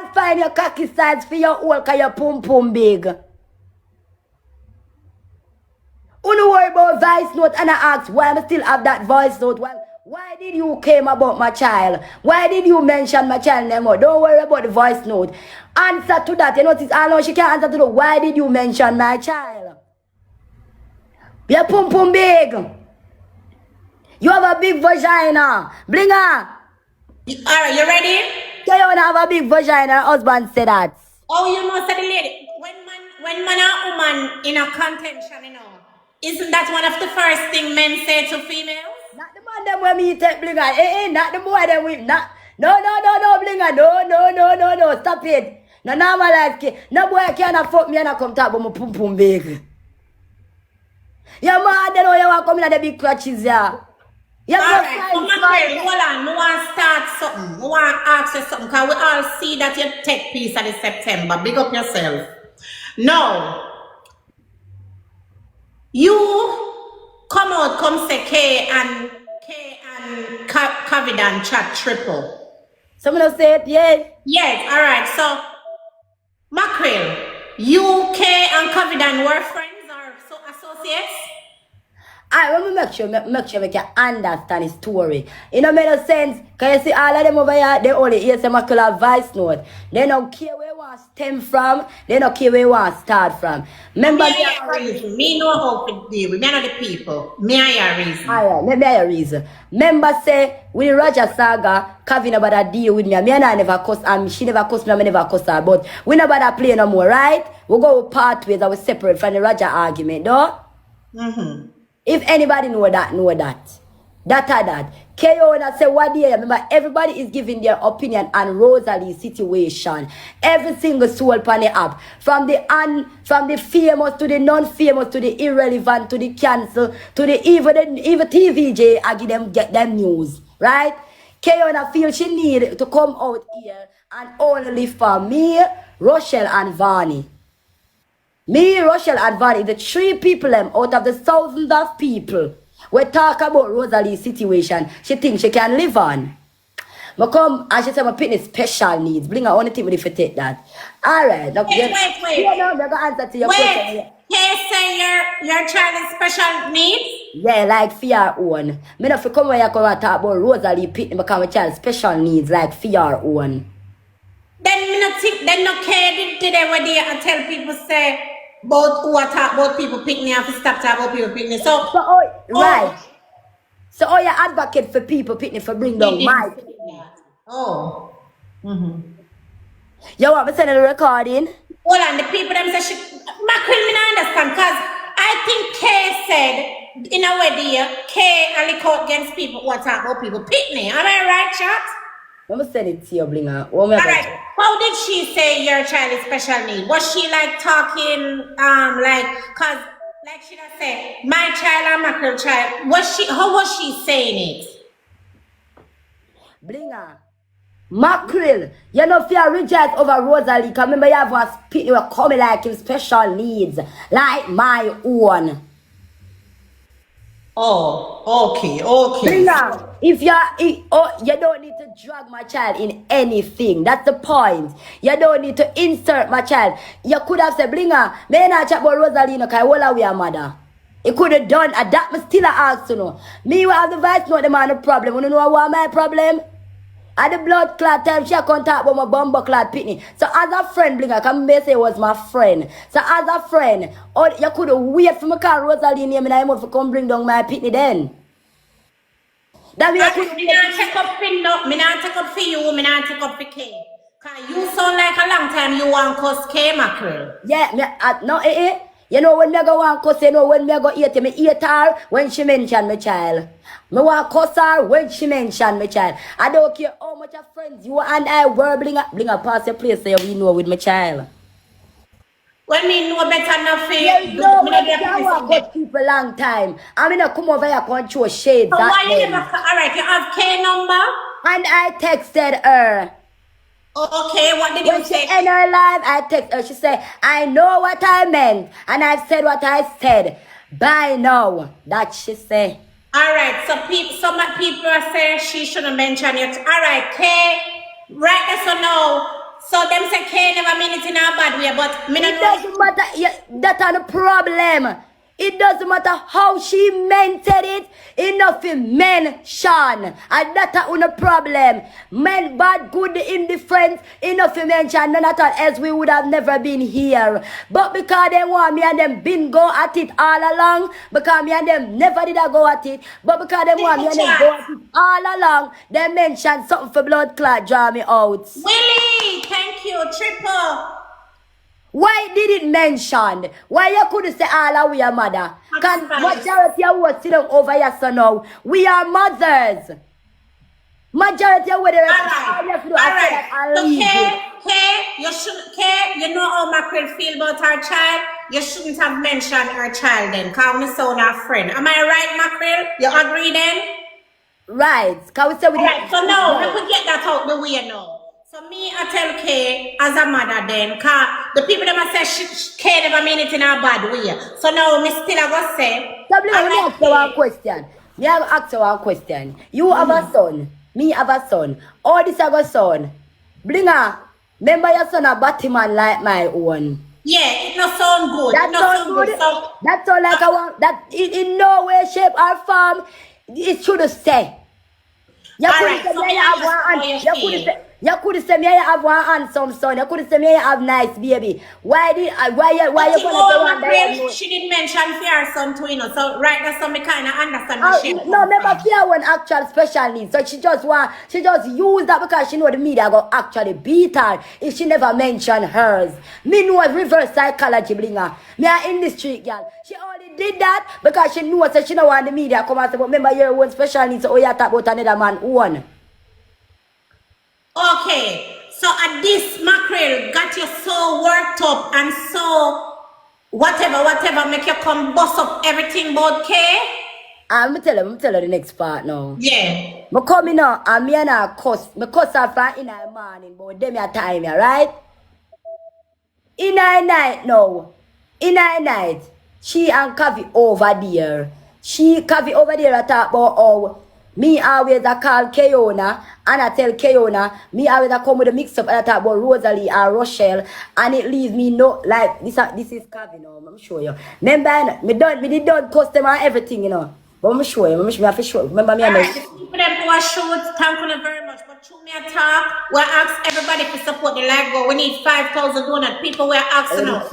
can't find your cocky size for your hole cause your pum pum big. Don't worry about voice note and I ask why I still have that voice note. Well, why did you came about my child? Why did you mention my child name? Don't worry about the voice note. Answer to that. You notice I know she can't answer to the why did you mention my child? Your pum pum big. You have a big vagina. Blinger. Alright, you ready? So you wanna have a big vagina, husband said that. Oh, you know, said the lady. When man and woman in a contention, you know, isn't that one of the first things men say to females? Not the man them when me take Blinger. Not the boy them with not. No, Blinger. No. Stop it. No normal life. No boy can't fuck me and I come talk about my pum pum big. Your man, they know you want to come in at the big crutches, yeah. Alright, so Mackerel, hold on. I want to start something. I want to ask you something because we all see that you take peace at the September. Big up yourself. Now, you come out, come say K and Cavidan chat triple. Someone say it, yes. Yes, alright. So, Mackerel, you, K and Cavidan were friends or associates? I want to make sure we can understand the story. It don't make no sense. Because you see all of them over here, they only hear some Mackerel voice note. They don't care where you want to stem from. They don't care where you want to start from. Remember me know how to deal with. Me know the people. Me I a reason. Alright, let me have a reason. Remember say, with Roger Saga, Kevin about to deal with me. Me and I never cuss, and she never cuss me, and I never cuss her. But we never about to play no more, right? We go part ways and we separate from the Roger argument, though? If anybody know that. That. KO and I say what do you remember? Everybody is giving their opinion on Rosalie's situation. Every single soul on the app. From the famous to the non-famous to the irrelevant to the cancel to the even TVJ, I get them news. Right? KO and I feel she need to come out here and only for me, Rochelle and Vani. Me, Rochelle, and Vani, the 3 people out of the thousands of people we talk about Rosalie's situation, she thinks she can live on. But come and she said my picnic special needs. Bring her only thing if you take that. Alright. Wait. Yeah, no, they're gonna answer to your question. Hey, say your child is special needs? Yeah, like for your own. Me not fi come here come and talk about Rosalie picnic because my child special needs like for your own. Then me not think then no care did they where they and tell people say about who talk about people picnic and stop talking about people picnic. Right. So you advocate for people picnic for bring down my picnic. Oh. You want me to send a recording? Hold on, the people them say Mackerel me not understand because I think K said in a way there, K only caught against people who talk about people picnic. Am I right, chat? Let me send it to you, Blinger. Alright, how did she say your child is special need? Was she like talking, cause like she just said, my child and Mackerel child, how was she saying it? Blinger, Mackerel, you know if you rejoice over Rosalie, cause remember you have a speak, you were coming like him special needs, like my own. Oh, okay. Blinger, if you don't need to drag my child in anything. That's the point. You don't need to insert my child. You could have said, Blinger, may not chat about Rosalie, because I will have your mother. You could have done that, but still I ask to know. Me who have the vice note, the man no problem. You know what my problem? At the blood clot time, she can't talk about my bumbo clot pitney. So as a friend, Blinger, come say it was my friend. So as a friend, you could wait for me call Rosalie name and I must come bring down my pitney then. That me not take up for you, me not take up for K. Cause you sound like a long time you want cuss K, Mackerel. Yeah, no, You know when me go want cuss, you know when me go eat me eat her when she mention my child. Me want cuss her when she mention my child. I don't care how much of friends you and I were Blinger pass your place so you know with my child. Well, me know better enough for you. No, I want to keep a long time. I mean, I come over here and show shades. So why you never? Alright, you have K number? And I texted her. Okay, what did you say? When she in her live, I text her. She said, I know what I meant. And I've said what I said. Bye now. That she said. Alright, so some people are saying she shouldn't mention it. Alright, K, right there so now. So them say K never mean it in a bad way, but me It not know. doesn't matter. Yeah, that's not the problem. It doesn't matter how she meant it. Enough in mention. And that's not problem. Men bad, good, indifferent. Enough in mention. None at all else we would have never been here. But because they want me and them been go at it all along. Because me and them never did I go at it. But because they want me and them go at it all along. They mention something for blood clot draw me out. Willie, thank you, Triple. Why did it mention? Why you couldn't say all of we are mother? Can majority of us sit down over here so now? We are mothers. Majority of what they Alright. Okay, you shouldn't care. You know how Mackerel feel about her child. You shouldn't have mentioned her child then. Cause we sound our friend. Am I right, Mackerel? You agree then? Right. Can we say we Alright, so now we could get that out the way now. So me, I tell Kay as a mother then, cause the people that say Kay never mean it in a bad way. So now me still I go say. So let me ask you one question. Me have ask you one question. You have a son. Me have a son. All this have a son. Blinger, remember your son a Batman like my own. Yeah, it not sound good. That sound good. So, that sound like I want that in no way, shape, or form. It should say. You Alright, couldn't so say me have one hand. You could say me I have one handsome son. You could say me I have nice baby. Why you gonna say one that? She didn't mention fear son too, you know. So right now, so me kind of understand the shape. No, remember fear one actual special needs. So she just use that because she know the media go actually beat her if she never mention hers. Me know reverse psychology blinger. Me are in the street girl. She only did that because she knows that she don't want the media come and say, but remember your own special needs. So you talk about another man one. Okay, so at this Mackerel got you so worked up and so whatever make you come bust up everything about K? I'm tell you the next part now. Yeah. Me come in and me and her cuss. Me cuss her from in the morning, but them your time, right? In the night now. In the night. She and Kavi over there. Kavi over there talk about how me always I call Keona and I tell Keona, me always I come with a mix up and I talk about Rosalie and Rochelle and it leaves me no like this is Kavi now, I'm sure you. Remember me done customer and everything, you know. But I'm sure you, I have to show. Remember me and Alright, the people them who are shoot, thank you very much. But through me a talk, we ask everybody to support the live goal. We need 5,000 donuts. People we are asking us.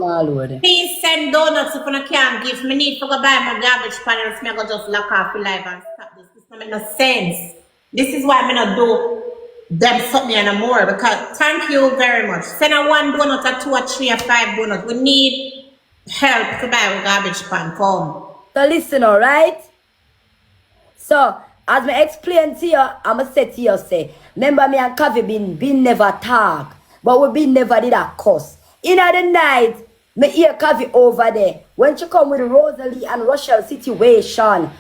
Please send donuts if you can't give. Me need to go buy my garbage pan and I go just lock off the live and stop this. This don't make no sense. This is why I'm not do them something and more because thank you very much. Send a 1 donut, a 2 or 3 or 5 donuts. We need help to buy a garbage pan. Come. So listen, alright? So, as I explain to you, I'ma say to you, remember me and Kavi been never talk, but we been never did a cuss. In the night, me hear Kavi over there. When she come with Rosalie and Rochelle situation,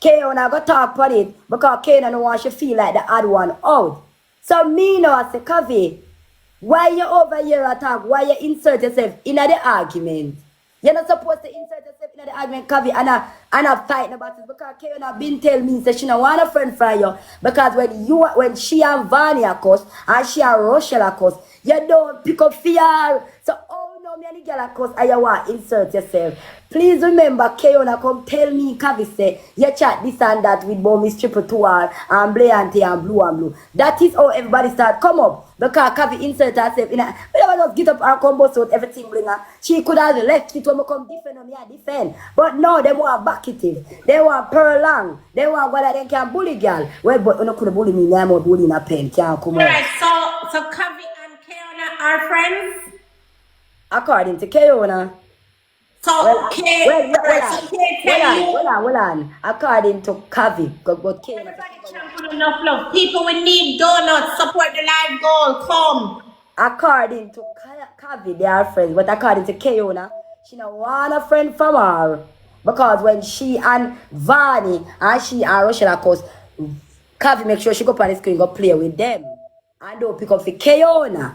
Kayon I go talk about it because Kayon don't want she feel like the odd one out. So me now I say, Kavi, why you over here attack? Why you insert yourself in the argument? You're not supposed to insert yourself in the argument, Kavi, and I fight about it because Kayon been tell me that she don't want a friend from you because when she and Vanya cuss and she and Rochelle cuss, you don't pick up fear. So oh no, me and the girl cuss and you want to insert yourself. Please remember, Kayon come tell me, Kavi say, you chat this and that with Miss Triple Tour and Blayante and Blue and Blue. That is how everybody start come up. Because Kavi insert herself in a, we never just get up and come bust out everything bring her. She could have left it when we come defend on me and defend. But no, they want back it. They want pearl long. They want what they can bully girl. Well, but you could bully me, I'm not bullying a pen. Can't come on. Alright, so Kavi and Kayon are friends? According to Kayon. So, hold on. According to Kavi, but Kayon. Everybody enough love. People will need donuts. Support the live goal. Come. According to Kavi, they are friends. But according to Kayon, she don't want a friend from her. Because when she and Vani and she and Rochelle, of course, Kavi make sure she go up on the screen go play with them. And don't pick up for Kayon.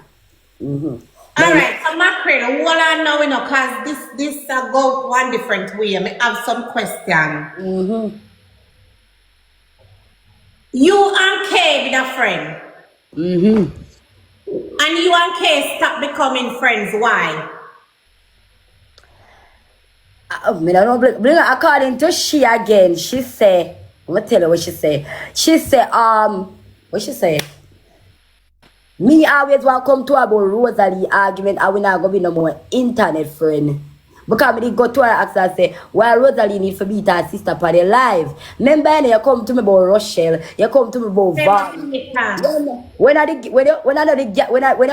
Alright, so Mackerel, what I know, because this go one different way. I have some question. You and Kay be a friend. And And you and Kay stop becoming friends. Why? I don't know, bring her according to she again. She say, I'm gonna tell her what she say. She say, what she say? Me always want to come to about Rosalie argument and we not gonna be no more internet friend. Because I did go to her and ask her, say, why Rosalie need to beat her sister for the live. Remember, you come to me about Rochelle, you come to me about Van. When I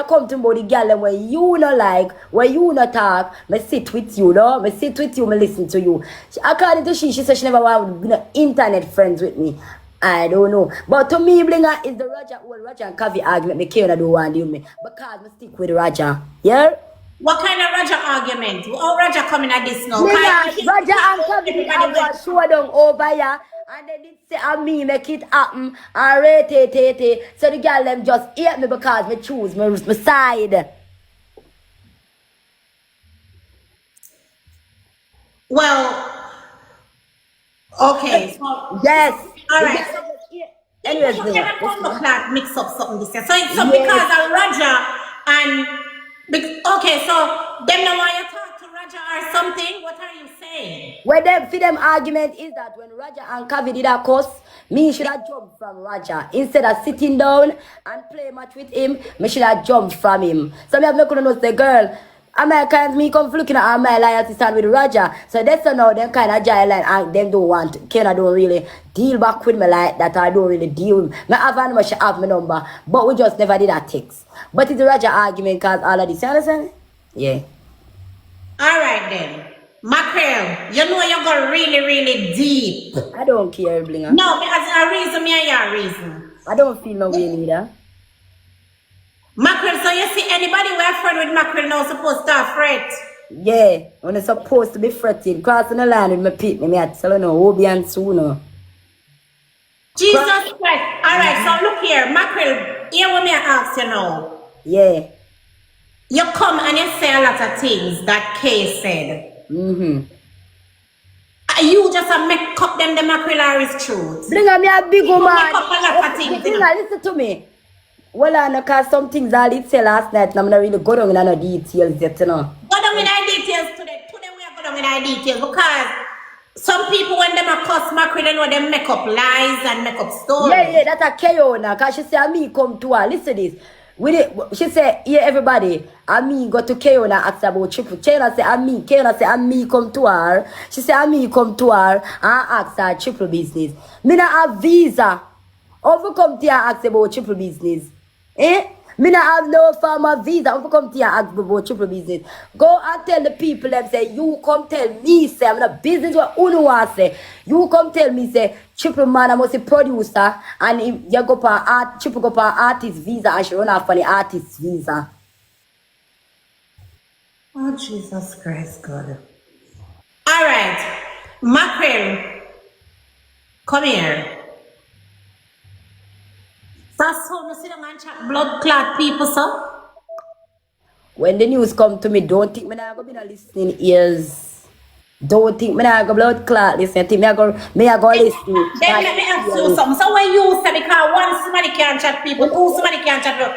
come to me about the girl when you not like, when you not talk, I sit with you, no? I sit with you, I listen to you. According to she said she never want to be internet friends with me. I don't know. But to me, Blinger is the Roger and Kavi argument. Me can't do one deal me. Because I stick with Roger. Yeah? What kind of Roger argument? How Roger coming at this now? Roger and Kavi have a showdown over here. And they did say me make it happen. And rate. So the girl them just hate me because me choose my side. Well, okay. So, yes. All right. Anyways, mix up something this year. So it's because of Roger and okay, so them no want you talk to Roger or something. What are you saying? Well, them argument is that when Roger and Kavi did a course, me should have jumped from Roger instead of sitting down and play match with him. Me should have jumped from him. So me have not know say girl. Americans, me come looking at my loyalty stand with Roger. So that's now them kind of giant and them don't want, kind of don't really deal back with me like that. I don't really deal with me. I have much have my number, but we just never did that text. But it's a Roger argument because all of this, you understand? Yeah. All right then. Mackerel, you know you go really deep. I don't care, Blinger. No, because a reason, me and your reason. I don't feel no way neither. Mackerel, so you see anybody we're friend with Mackerel now supposed to fret? Yeah, when it's supposed to be fretting, crossing the line with my pitney, me I tell you no, Obi and sooner. Jesus Christ. Alright, so look here, Mackerel, here what me ask you now. Yeah. You come and you say a lot of things that Kay said. You just make up them the Mackerel are his truth. Bring me a big woman. Make up a lot of things. Listen to me. Well, I know because some things I did say last night, and I'm not really going on in the details yet, you know. Go down in the details today. Today we are going down in the details because some people, when they cuss Mackerel, they know they make up lies and make up stories. Yeah, that's a KO now. Because she said, me come to her. Listen to this. She said, yeah, everybody, and me go to KO and ask about triple. Kayla said, and me. Kayla said, and me come to her. She said, and me come to her and ask her triple business. Me not have visa. Over come to her ask about triple business. Eh? Me not have no farmer visa. Over come to her ask about triple business. Go and tell the people them say, you come tell me, say, I'm not business what Uno want say. You come tell me, say, triple man, I must a producer, and you go for triple go for artist visa, and she run off for the artist visa. Oh, Jesus Christ, God. All right. Mackerel, come here. That's how you sit down and chat blood clot people, sir. When the news come to me, don't think me not go be no listening ears. Don't think me not go blood clot listen. Think me I go listen. Then let me ask you something. So when you say because one somebody can't chat people, two somebody can't chat people.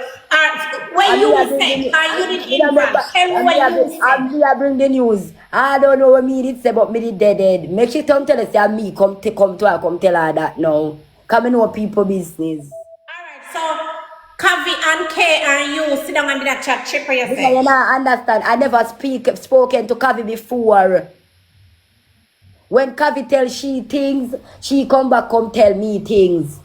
When you say, are you did invite? Tell me what you say. I bring the news. I don't know what me did say, but me did dead. Make sure tell her say me come to her, come tell her that now. Come and know people business. So, Kavi and Kay and you sit down and do that chat trip for yourself. You not understand. I never spoken to Kavi before. When Kavi tell she things, she come back come tell me things.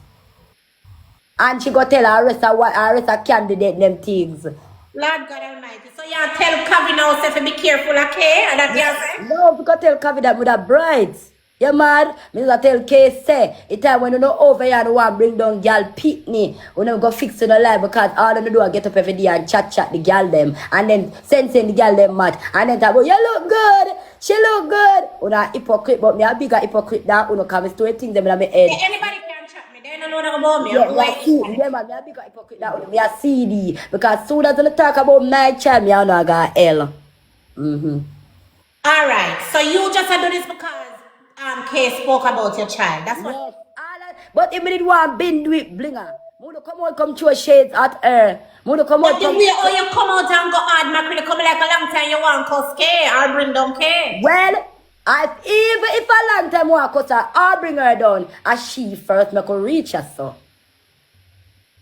And she go tell her rest of candidate them things. Lord God Almighty. So you tell Kavi now say to be careful of Kay and that you say? No, because tell Kavi that with a bright. You mad? Me just tell Kay say, it time when you know over here and want bring down girl pitney, you never go fix to the life because all them do is get up every day and chat the girl them and then send the girl them mad and then talk about you look good, she look good. You know hypocrite, but me a bigger hypocrite than you know come story things them in my head. Yeah, anybody can chat me, they don't know nothing about me. Yeah, man, me a bigger hypocrite than you know, me a CD because soon as you talk about my child, me I know I got L. Alright, so you just do this because Kay spoke about your child. That's what. Yes, but if me did want been do it, Blinger. Mood come out, come throw shades at her. Mood come out. The way how you come out and go hard, Mackerel, come like a long time you want cause care, I'll bring down care. Well, even if a long time want cause her, I'll bring her down. As she first make her reach her so.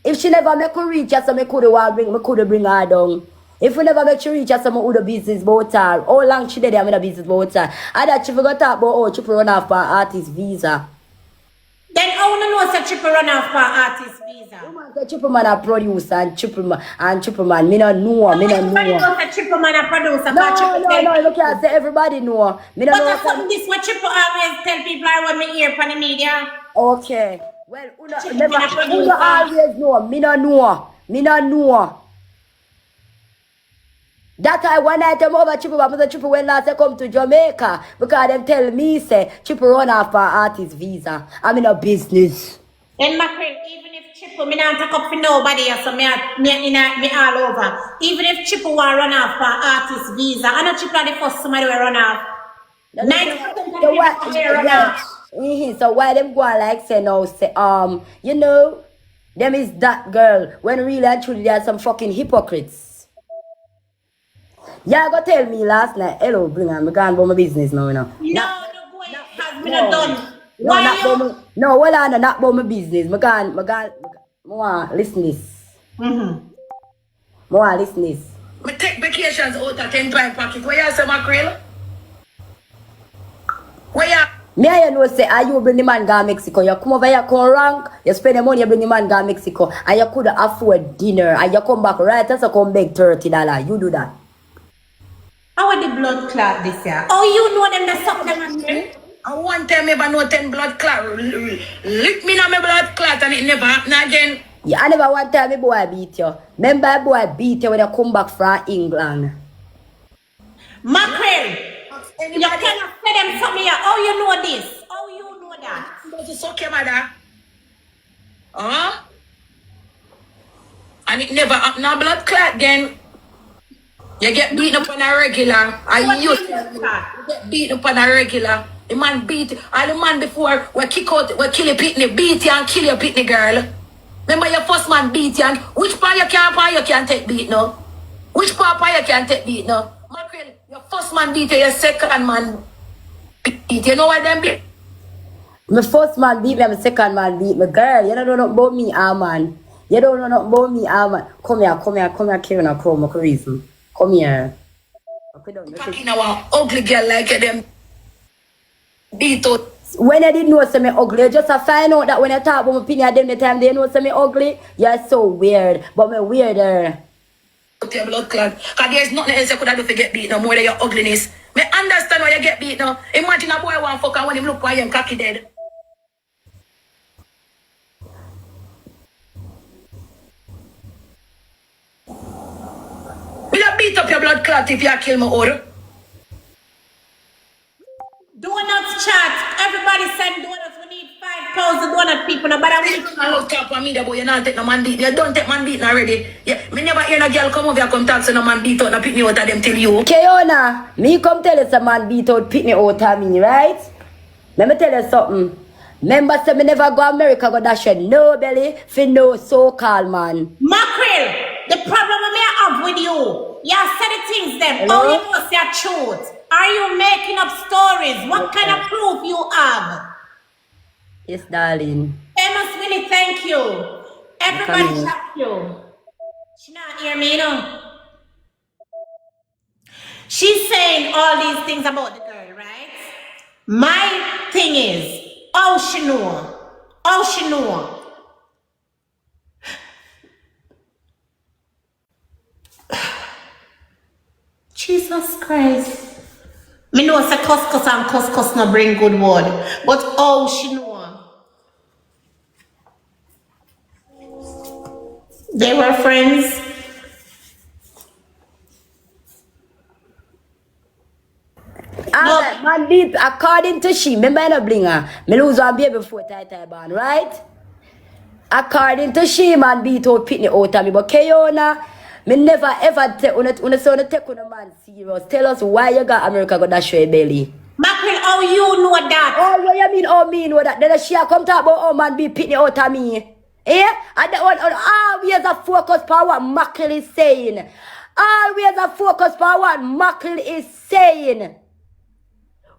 If she never make her reach her so, me could bring her down. If we never make she reach her so, me would business about her. How long she did I'm in a business about her. And that she forgot talk about how she run off for artist visa. Then I wanna know if Triple run off for artist visa. The Triple Man a producer and Triple Man. Me not know. Everybody knows that Triple Man a producer. No, you can't say everybody know. Me but know that's something this what Triple always tell people I want me hear from the media. Okay. Well, Una always know. Me not know. That I one night I'm over Triple, but Triple when last I come to Jamaica because them tell me say Triple run off for artist visa. I'm in a business. Then Mackerel, even if Triple me not take up for nobody else, so me all over. Even if Triple want run off for artist visa, I know Triple are the first somebody will run off. 90% of people run off. So why them go like say no say you know them is that girl when really and truly there are some fucking hypocrites. Yeah, go tell me last night. Hello, bring on. I'm going about my business now, you know. No, the boy has been done. Why you? No, well, I'm not about my business. I want listen this. I want listen this. We take vacations out at 10 pocket. Where you say, Mackerel? Where you? Me and you know say, are you bring the man go to Mexico? You come over here, come rank, you spend the money, you bring the man go to Mexico, and you could afford dinner, and you come back right, and so come beg $30. You do that. How are the blood clot this year? Oh, you know them that suck them again? I want them never know 10 blood clot. Lick me now my blood clot and it never happen again. Yeah, I never want to tell me boy beat you. Remember boy beat you when you come back from England. Mackerel, you cannot say them something here. Oh, you know this. Oh, you know that. But it's okay, mother. Huh? And it never happen a blood clot again. You get beaten up on a regular. You get beaten up on a regular. The man beat all the man before we kill your pitney, beat you and kill your pitney girl. Remember your first man beat you and which part you can't take beat no? Which part you can't take beat no? Mackerel, your first man beat you, your second man beat. You know what them beat? My first man beat me, my second man beat me. Girl, you don't know nothing about me, man. You don't know nothing about me, man. Come here, Karen, and Chrome, reason. Come here. Fucking our ugly girl like them. Beat out. When I didn't know say me ugly, just to find out that when I talk about my opinion them the time they know say me ugly, you're so weird. But me weirder. Your blood clot. Cause there's nothing else you could do to get beat no more than your ugliness. Me understand why you get beat now. Imagine a boy want fuck and when him look why him cocky dead. Will you beat up your blood clot if you kill my order? Donuts chat. Everybody send donuts. We need 5,000 donut people. No, but I don't talk for me, boy. You not take no man beat. You don't take man beat already. Yeah, me never hear no girl come over here come talk so no man beat out. No pick me out of them till you. Keona, me come tell you some man beat out, pick me out of me, right? Let me tell you something. Remember, say me never go America, go dash it. No belly, for no so-called man. Mackerel, the problem I have with you, you said the things them. Hello? How you know your truth? Are you making up stories? What kind of proof you have? Yes, darling. Famous Winnie, thank you. Everybody thank you. She not hear me, you know. She's saying all these things about the girl, right? My thing is, how she know? How she know? Jesus Christ. Me know say cuss and cuss no bring good word. But how she know? They were friends. No. Man beat according to she. Remember I no bling her. Me lose one baby before tie band, right? According to she, man beat out pitney out of me. But Keona, me never ever take on man serious. Tell us why you got America go dash your belly. Mackerel, how you know that? Oh, what you mean? Oh, me know that? Then she come talk about man be pitney out of me. Eh? And that one always a focus on what Mackerel is saying. Always a focus on what Mackerel is saying.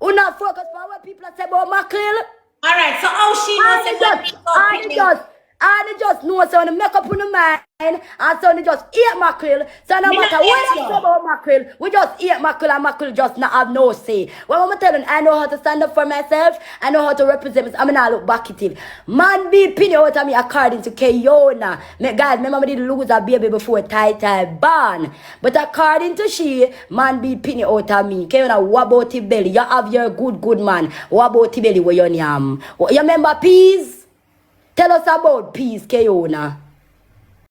Who not focus on what people say about Mackerel? Alright, so how she knows and just know so when they make up on the mind and so they just eat Mackerel. So no matter what they say about Mackerel, we just eat Mackerel and Mackerel just not have no say. Well, I'm telling I know how to stand up for myself. I know how to represent myself. I'm not look back at it. Man be pinning out of me according to Kayona. God, remember me did lose a baby before tie born. But according to she, man be pinning out of me. Kayona, what about the belly? You have your good man. What about the belly where you yam? You remember peas? Tell us about peace, Kayona.